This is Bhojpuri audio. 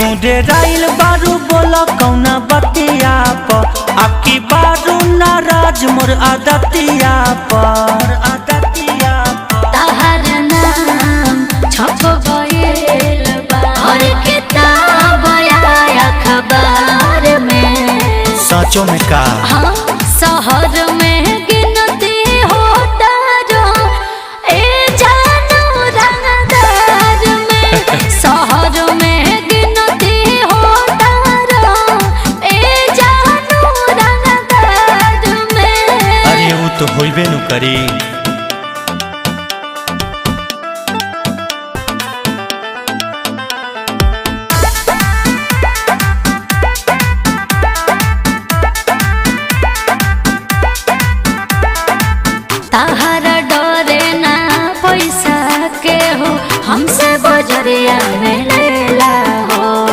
तू डेराइल बारू बोला कौना बतिया पर आपकी बारू नाराज मोर आदतिया पर तहर नाम छप गइल बा और किताब आया अखबार में। सचो में का हाँ शहर में गिनती होता जो ए जानू रंगदार में। शहर में गिनती होता जो ए जानू रंगदार में। अरे वो तो होइबे नु करी। तहरा डरे ना पैसा के हो हमसे बजरिया में